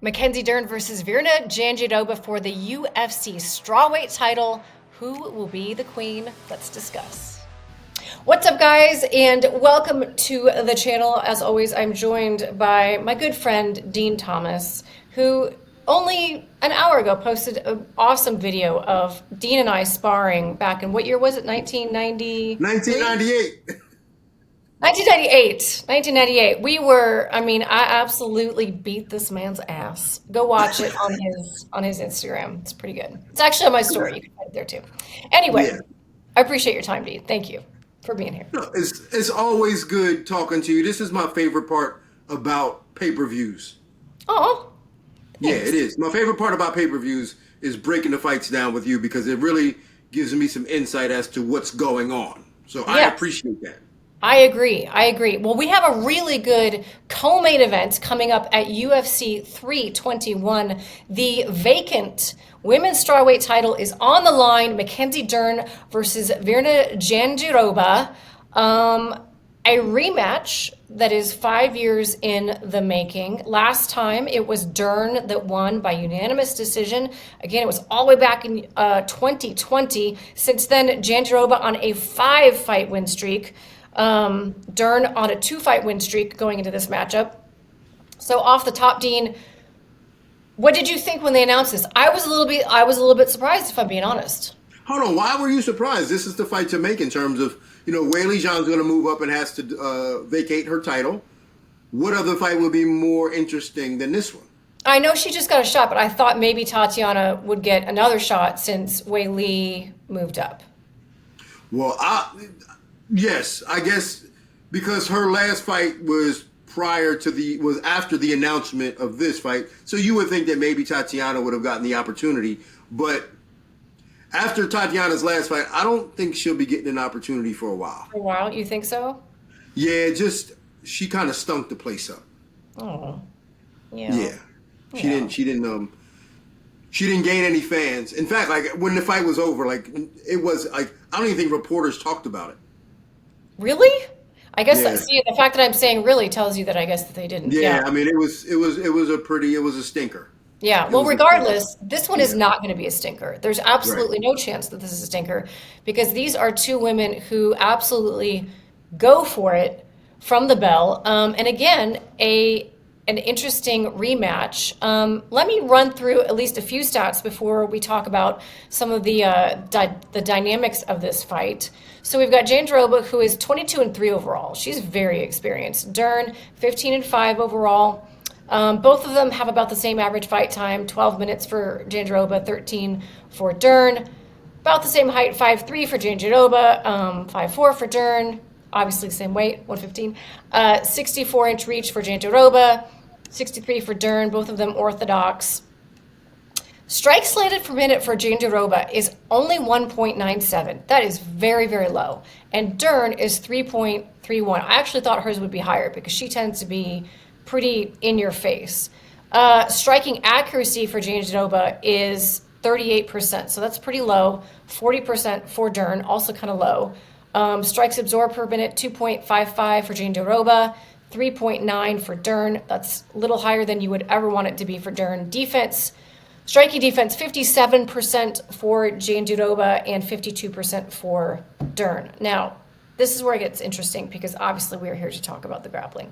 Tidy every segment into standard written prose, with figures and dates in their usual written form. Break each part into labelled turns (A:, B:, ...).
A: Mackenzie Dern versus Virna Jandiroba for the UFC Strawweight title. Who will be the queen? Let's discuss. What's up, guys, and welcome to the channel. As always, I'm joined by my good friend, Din Thomas, who only an hour ago posted an awesome video of Dean and I sparring back in, what year was it, 1990?
B: 1998.
A: 1998. I absolutely beat this man's ass. Go watch it on his Instagram. It's pretty good. It's actually on my story. You can find it there too. Anyway,
B: Yeah.
A: I appreciate your time, Dee. Thank you for being here.
B: No, it's always good talking to you. This is my favorite part about pay-per-views.
A: Oh,
B: Yeah, it is. My favorite part about pay-per-views is breaking the fights down with you because it really gives me some insight as to what's going on. So I
A: yes.
B: appreciate that.
A: I agree. Well, we have a really good co-main event coming up at UFC 321. The vacant women's strawweight title is on the line. Mackenzie Dern versus Virna Jandiroba. A rematch that is 5 years in the making. Last time it was Dern that won by unanimous decision. Again, it was all the way back in 2020. Since then, Jandiroba on a 5-fight win streak. Dern on a 2-fight win streak going into this matchup. So off the top, Dean, what did you think when they announced this? I was a little bit surprised, if I'm being honest.
B: Hold on. Why were you surprised? This is the fight to make in terms of, Weili Zhang's going to move up and has to vacate her title. What other fight would be more interesting than this one?
A: I know she just got a shot, but I thought maybe Tatiana would get another shot since Weili moved up.
B: Well, yes, I guess because her last fight was after the announcement of this fight. So you would think that maybe Tatiana would have gotten the opportunity, but after Tatiana's last fight, I don't think she'll be getting an opportunity for a while.
A: For a while, you think so?
B: Yeah, she kind of stunk the place up.
A: Oh, yeah.
B: Yeah. She didn't gain any fans. In fact, like when the fight was over, like it was like I don't even think reporters talked about it.
A: Really? I guess
B: Yeah.
A: see, the fact that I'm saying really tells you that I guess that they didn't.
B: Yeah, I mean it was a stinker.
A: Yeah.
B: It
A: Well,
B: was a
A: regardless, this one is
B: Yeah.
A: not going to be a stinker. There's
B: Right.
A: absolutely no chance that this is a stinker because these are two women who absolutely go for it from the bell. And again, an interesting rematch. Let me run through at least a few stats before we talk about some of the dynamics of this fight. So we've got Jandiroba, who is 22-3 overall. She's very experienced. Dern, 15-5 overall. Both of them have about the same average fight time, 12 minutes for Jandiroba, 13 for Dern. About the same height, 5'3" for Jandiroba, 5'4" for Dern. Obviously, same weight, 115. 64-inch reach for Jandiroba, 63 for Dern, both of them orthodox. Strikes slated per minute for Jandiroba is only 1.97. That is very, very low. And Dern is 3.31. I actually thought hers would be higher because she tends to be pretty in your face. Striking accuracy for Jandiroba is 38%, so that's pretty low. 40% for Dern, also kind of low. Strikes absorbed per minute, 2.55 for Jandiroba, 3.9 for Dern. That's a little higher than you would ever want it to be for Dern. Striking defense, 57% for Jandiroba and 52% for Dern. Now, this is where it gets interesting because obviously we are here to talk about the grappling.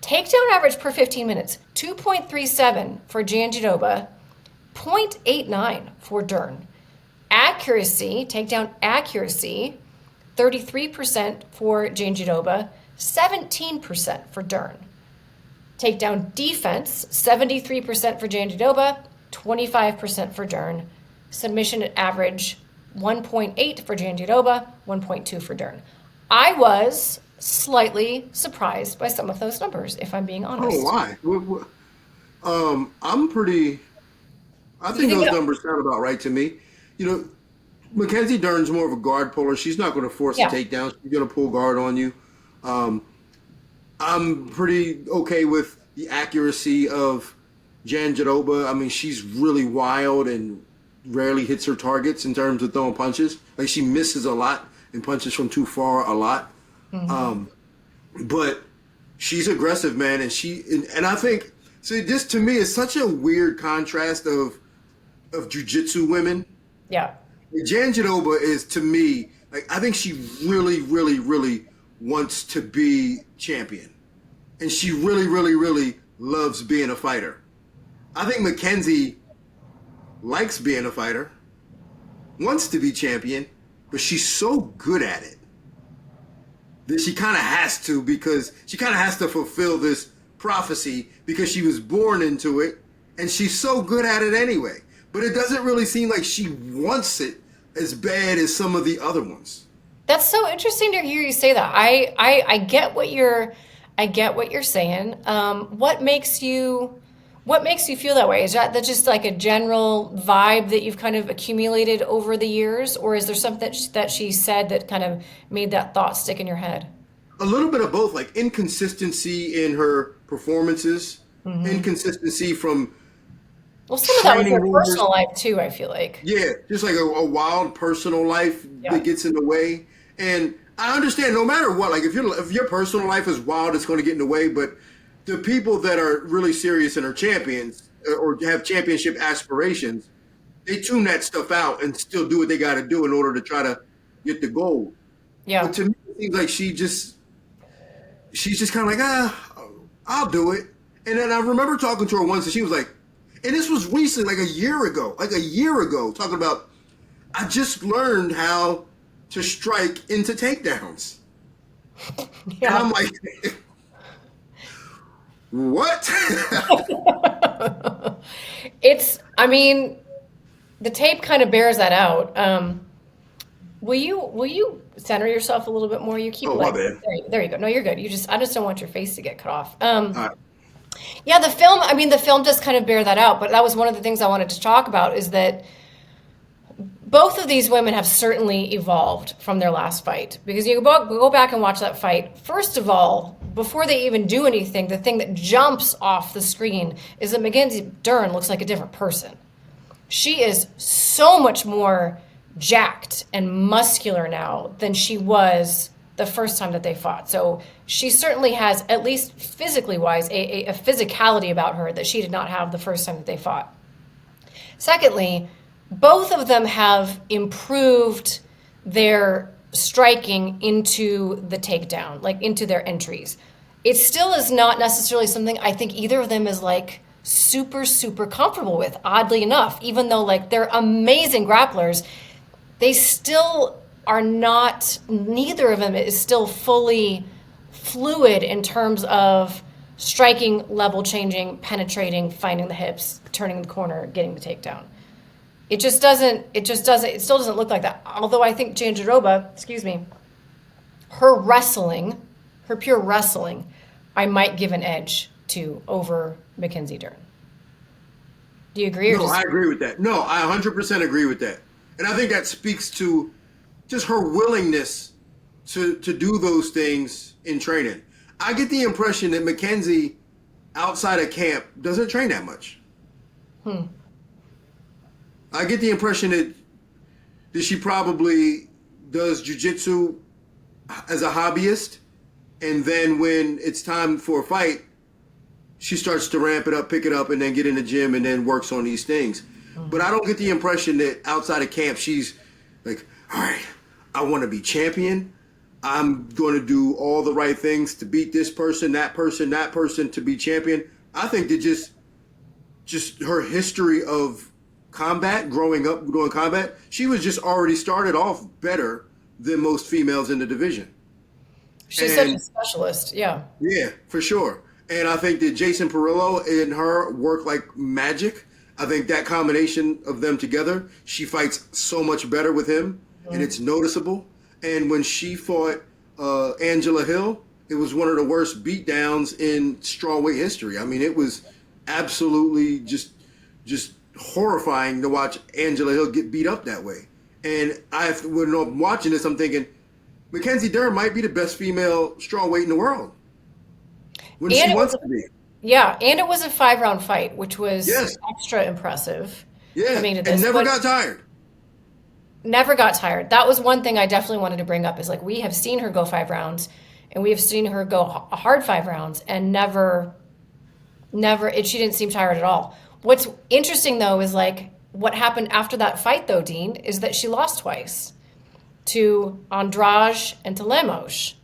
A: Takedown average per 15 minutes, 2.37 for Jandiroba, 0.89 for Dern. Accuracy, takedown accuracy, 33% for Jandiroba, 17% for Dern. Takedown defense, 73% for Jandiroba, 25% for Dern. Submission average, 1.8 for Jandiroba, 1.2 for Dern. I was slightly surprised by some of those numbers, if I'm being honest.
B: Oh, why? I think those numbers sound about right to me. Mackenzie Dern's more of a guard puller. She's not going to force a takedown. She's going to pull guard on you. I'm pretty okay with the accuracy of Jandiroba. I mean, she's really wild and rarely hits her targets in terms of throwing punches. Like she misses a lot and punches from too far a lot. But she's aggressive, man, and I think So this to me is such a weird contrast of jujitsu women.
A: Yeah.
B: Jandiroba is to me like I think she really, really, really wants to be champion, and she really, really, really loves being a fighter. I think Mackenzie likes being a fighter, wants to be champion, but she's so good at it that she kind of has to because she kind of has to fulfill this prophecy because she was born into it, and she's so good at it anyway. But it doesn't really seem like she wants it as bad as some of the other ones.
A: That's so interesting to hear you say that. I get what you're saying. What makes you feel that way? Is that just like a general vibe that you've kind of accumulated over the years, or is there something that she said that kind of made that thought stick in your head?
B: A little bit of both, like inconsistency in her performances, inconsistency from
A: Well, some of that was
B: training
A: her
B: rumors.
A: personal life too, I feel like.
B: Yeah, just like a wild personal life
A: Yeah.
B: that gets in the way. And I understand no matter what, like if your personal life is wild, it's going to get in the way. But the people that are really serious and are champions or have championship aspirations, they tune that stuff out and still do what they got to do in order to try to get the goal.
A: Yeah.
B: But to me, it seems like she's just kind of like, I'll do it. And then I remember talking to her once, and she was like, and this was recent, like a year ago, talking about, I just learned how to strike into takedowns.
A: Yeah.
B: And I'm like, what?
A: I mean, the tape kind of bears that out. Will you center yourself a little bit more? You keep
B: Oh, my bad.
A: there you go. No, you're good. I just don't want your face to get cut off.
B: All right.
A: Yeah, the film does kind of bear that out, but that was one of the things I wanted to talk about is that both of these women have certainly evolved from their last fight because you go back and watch that fight. First of all, before they even do anything, the thing that jumps off the screen is that Mackenzie Dern looks like a different person. She is so much more jacked and muscular now than she was the first time that they fought. So she certainly has, at least physically wise, a physicality about her that she did not have the first time that they fought. Secondly, both of them have improved their striking into the takedown, like into their entries. It still is not necessarily something I think either of them is like super, super comfortable with, oddly enough, even though like they're amazing grapplers, they still are not, neither of them is still fully fluid in terms of striking, level changing, penetrating, finding the hips, turning the corner, getting the takedown. It still doesn't look like that. Although I think Jandiroba, her pure wrestling, I might give an edge to over Mackenzie Dern. Do you agree?
B: No, I agree with that. No, I 100% agree with that. And I think that speaks to just her willingness to do those things in training. I get the impression that Mackenzie, outside of camp, doesn't train that much. I get the impression that she probably does jiu-jitsu as a hobbyist, and then when it's time for a fight, she starts to ramp it up, pick it up, and then get in the gym and then works on these things. But I don't get the impression that outside of camp, she's like, all right, I want to be champion. I'm going to do all the right things to beat this person, that person to be champion. I think that just her history of combat, growing up doing combat, she was just already started off better than most females in the division.
A: She's such a specialist, yeah.
B: Yeah, for sure. And I think that Jason Perillo and her work like magic. I think that combination of them together, she fights so much better with him, and it's noticeable. And when she fought Angela Hill, it was one of the worst beatdowns in strawweight history. I mean, it was absolutely just horrifying to watch Angela Hill get beat up that way. And when I'm watching this, I'm thinking, Mackenzie Dern might be the best female strawweight in the world when she wants to be.
A: Yeah, and it was a 5-round fight, which was
B: Yes.
A: extra impressive.
B: Yeah,
A: coming to
B: and
A: this,
B: never
A: but
B: got tired.
A: never got tired. That was one thing I definitely wanted to bring up is like we have seen her go 5 rounds, and we have seen her go a hard 5 rounds and never Never, she didn't seem tired at all. What's interesting though is like what happened after that fight though, Dean, is that she lost twice to Andrade and to Lemos.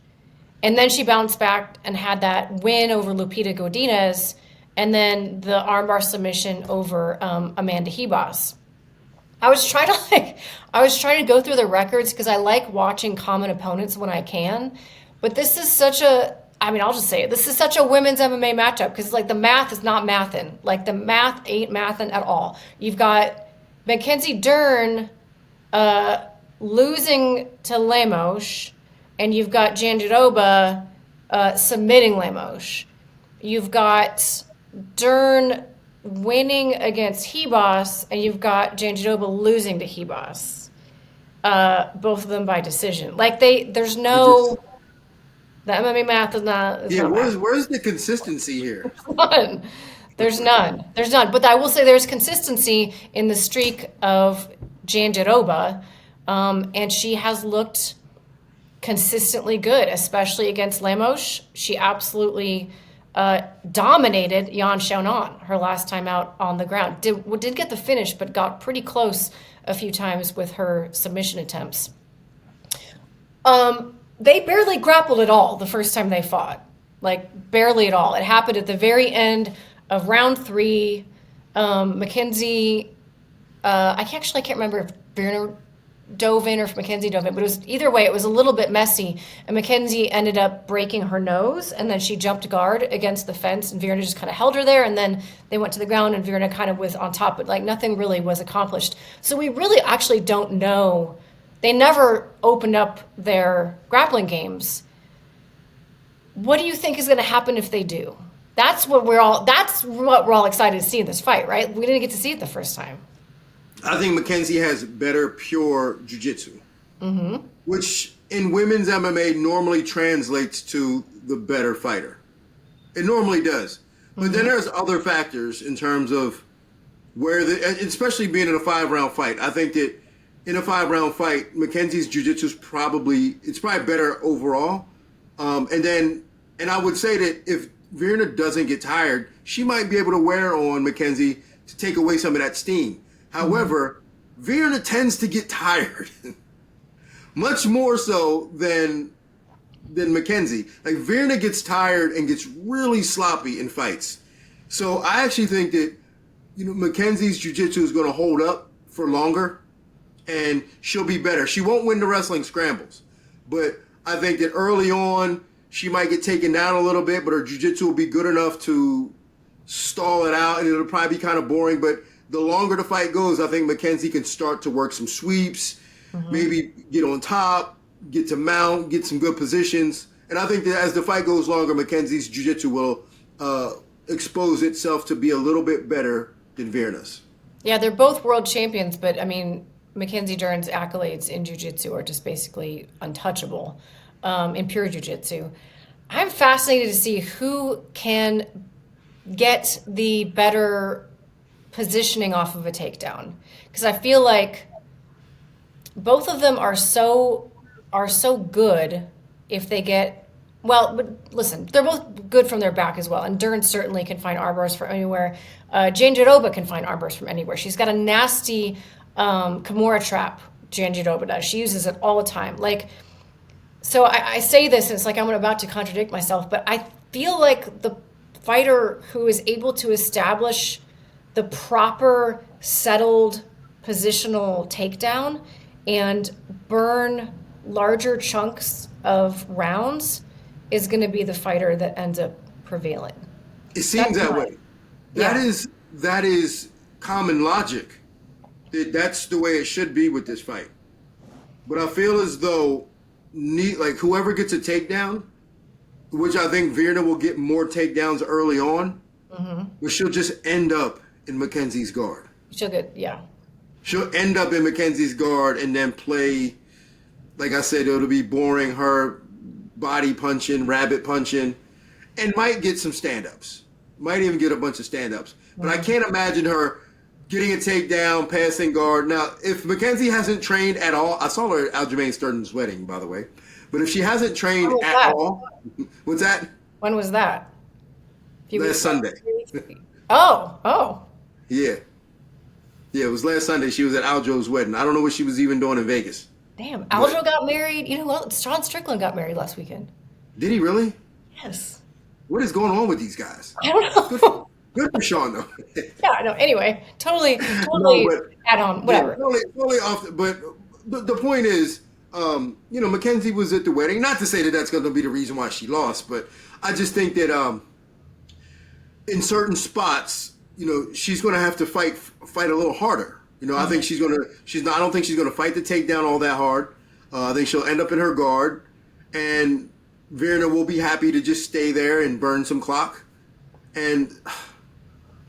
A: And then she bounced back and had that win over Lupita Godinez and then the armbar submission over Amanda Ribas. I was trying to go through the records because I like watching common opponents when I can. But this is such a, I mean, I'll just say it. This is such a women's MMA matchup because like the math is not mathin'. Like the math ain't mathin' at all. You've got Mackenzie Dern losing to Lemos, and you've got Jandiroba submitting Lemos. You've got Dern winning against Ribas, and you've got Jandiroba losing to Ribas. Both of them by decision. Like there's no, the MMA math is not.
B: Yeah, where's the consistency here?
A: None. There's none. There's none. But I will say there's consistency in the streak of Jandiroba, and she has looked consistently good, especially against Lemos. She absolutely dominated Yan Xiaonan her last time out on the ground. Did get the finish, but got pretty close a few times with her submission attempts. They barely grappled at all the first time they fought. Like, barely at all. It happened at the very end of round 3. Mackenzie, I can't remember if Virna dove in or if Mackenzie dove in, but it was either way, it was a little bit messy. And Mackenzie ended up breaking her nose, and then she jumped guard against the fence, and Virna just kind of held her there, and then they went to the ground, and Virna kind of was on top, but like nothing really was accomplished. So we really actually don't know. They never opened up their grappling games. What do you think is going to happen if they do? That's what we're all excited to see in this fight, right? We didn't get to see it the first time.
B: I think Mackenzie has better pure jiu-jitsu, which in women's MMA normally translates to the better fighter. It normally does. But then there's other factors in terms of where especially being in a 5-round fight. I think that in a 5-round fight, Mackenzie's jiu-jitsu is probably better overall. And I would say that if Virna doesn't get tired, she might be able to wear on Mackenzie to take away some of that steam. However, Virna tends to get tired, much more so than Mackenzie. Like Virna gets tired and gets really sloppy in fights. So I actually think that Mackenzie's jiu-jitsu is going to hold up for longer, and she'll be better. She won't win the wrestling scrambles, but I think that early on she might get taken down a little bit, but her jiu-jitsu will be good enough to stall it out, and it'll probably be kind of boring, but the longer the fight goes, I think Mackenzie can start to work some sweeps, maybe get on top, get to mount, get some good positions. And I think that as the fight goes longer, Mackenzie's jiu-jitsu will expose itself to be a little bit better than Virna's.
A: Yeah, they're both world champions, but I mean, Mackenzie Dern's accolades in jiu-jitsu are just basically untouchable in pure jiu-jitsu. I'm fascinated to see who can get the better positioning off of a takedown, because I feel like both of them are so good if they get but listen, they're both good from their back as well, and Dern certainly can find arm bars from anywhere. Jandiroba can find arm bars from anywhere. She's got a nasty Kimura trap. Jandiroba does. She uses it all the time. Like, so I say this, and it's like I'm about to contradict myself, but I feel like the fighter who is able to establish the proper settled positional takedown and burn larger chunks of rounds is going to be the fighter that ends up prevailing.
B: It seems that way. That is common logic. That's the way it should be with this fight. But I feel as though whoever gets a takedown, which I think Virna will get more takedowns early on, but she'll just end up in Mackenzie's guard. She'll end up in Mackenzie's guard and then play, like I said, it'll be boring, her body punching, rabbit punching, and might get some stand-ups. Might even get a bunch of stand-ups. But I can't imagine her getting a takedown, passing guard. Now, if Mackenzie hasn't trained at all, I saw her at Aljamain Sterling's wedding, by the way. But if she hasn't trained at all, what's that?
A: When was that?
B: Last Sunday.
A: Oh.
B: Yeah. Yeah, it was last Sunday. She was at Aljo's wedding. I don't know what she was even doing in Vegas.
A: Damn, Aljo got married. You know what? Sean Strickland got married last weekend.
B: Did he really?
A: Yes.
B: What is going on with these guys?
A: I don't know.
B: Good for Sean, though.
A: Yeah, I know. Anyway, totally add on, whatever.
B: Yeah, totally off. But the point is, Mackenzie was at the wedding. Not to say that that's going to be the reason why she lost, but I just think that in certain spots, she's going to have to fight a little harder. I think I don't think she's going to fight the takedown all that hard. I think she'll end up in her guard, and Virna will be happy to just stay there and burn some clock.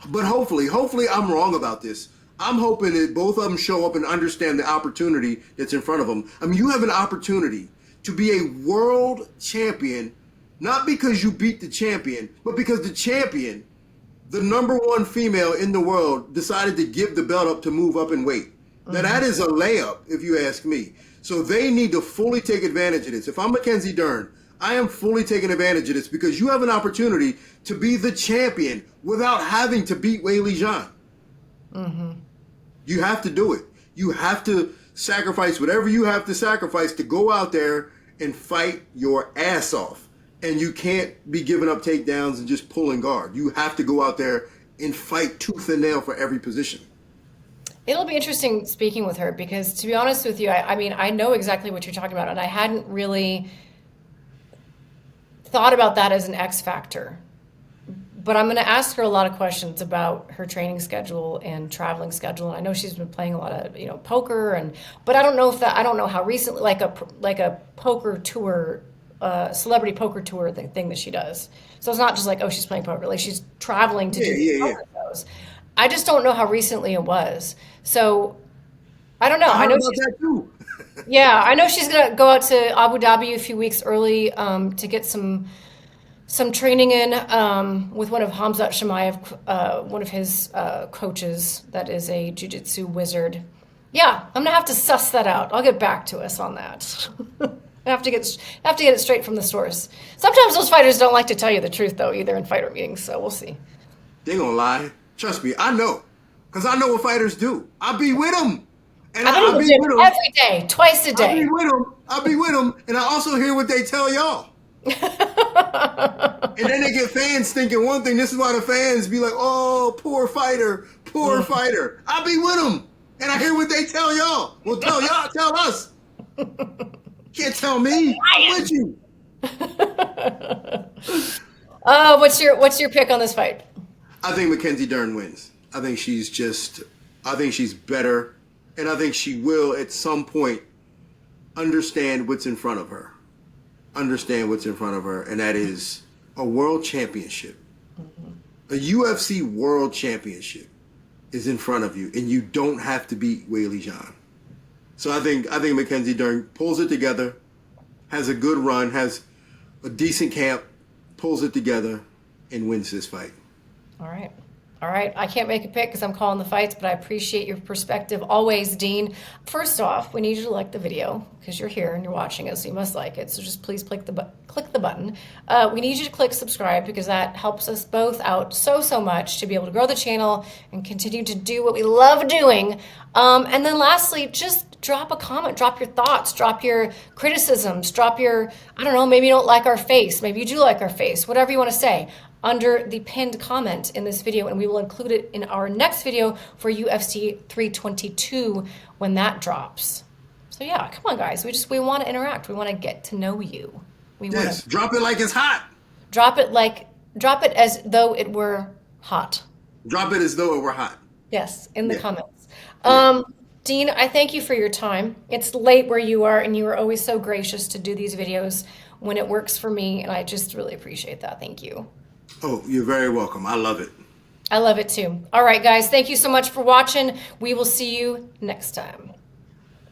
B: But hopefully I'm wrong about this. I'm hoping that both of them show up and understand the opportunity that's in front of them. I mean, you have an opportunity to be a world champion, not because you beat the champion, but because the champion, the number one female in the world, decided to give the belt up to move up in weight. Now, that is a layup, if you ask me. So they need to fully take advantage of this. If I'm Mackenzie Dern, I am fully taking advantage of this because you have an opportunity to be the champion without having to beat Weili Zhang. Mm-hmm. You have to do it. You have to sacrifice whatever you have to sacrifice to go out there and fight your ass off. And you can't be giving up takedowns and just pulling guard. You have to go out there and fight tooth and nail for every position.
A: It'll be interesting speaking with her because, to be honest with you, I mean, I know exactly what you're talking about, and I hadn't really thought about that as an X factor. But I'm going to ask her a lot of questions about her training schedule and traveling schedule. And I know she's been playing a lot of, poker, but I don't know how recently, like a poker tour, celebrity poker tour thing that she does. So it's not just like, oh, she's playing poker. Like she's traveling to do poker shows. I just don't know how recently it was. So I don't know. I know
B: about that too.
A: Yeah, I know she's gonna go out to Abu Dhabi a few weeks early to get some training in with one of Hamzat Shemaev, one of his coaches that is a jiu-jitsu wizard. Yeah, I'm gonna have to suss that out. I'll get back to us on that. I have to get it straight from the source. Sometimes those fighters don't like to tell you the truth though, either in fighter meetings. So we'll see.
B: They gonna lie. Trust me, I know, because I know what fighters do. I be with them. And
A: I'll be with them every day, twice a day.
B: I'll be with them, and I also hear what they tell y'all. And then they get fans thinking one thing. This is why the fans be like, "Oh, poor fighter, poor fighter." I'll be with them, and I hear what they tell y'all. Well, tell y'all, tell us. Can't tell me. I'm with you.
A: What's your pick on this fight?
B: I think Mackenzie Dern wins. I think she's better. And I think she will, at some point, understand what's in front of her. And that is a world championship. Mm-hmm. A UFC world championship is in front of you, and you don't have to beat Weili Zhang. So I think Mackenzie Dern pulls it together, has a good run, has a decent camp, pulls it together, and wins this fight.
A: All right. I can't make a pick because I'm calling the fights, but I appreciate your perspective always, Dean. First off, we need you to like the video because you're here and you're watching us, so you must like it. So just please click the button. We need you to click subscribe because that helps us both out so much to be able to grow the channel and continue to do what we love doing. And then lastly, just drop a comment, drop your thoughts, drop your criticisms, drop your, I don't know, maybe you don't like our face, maybe you do like our face, whatever you want to say, under the pinned comment in this video, and we will include it in our next video for UFC 322 when that drops. So yeah, come on guys, we want to interact. We want to get to know you.
B: Yes, drop it like it's hot.
A: Drop it as though it were hot.
B: Drop it as though it were hot.
A: Yes, in the comments. Dean, I thank you for your time. It's late where you are, and you are always so gracious to do these videos when it works for me, and I just really appreciate that. Thank you.
B: Oh, you're very welcome. I love it.
A: I love it too. All right, guys, thank you so much for watching. We will see you next time.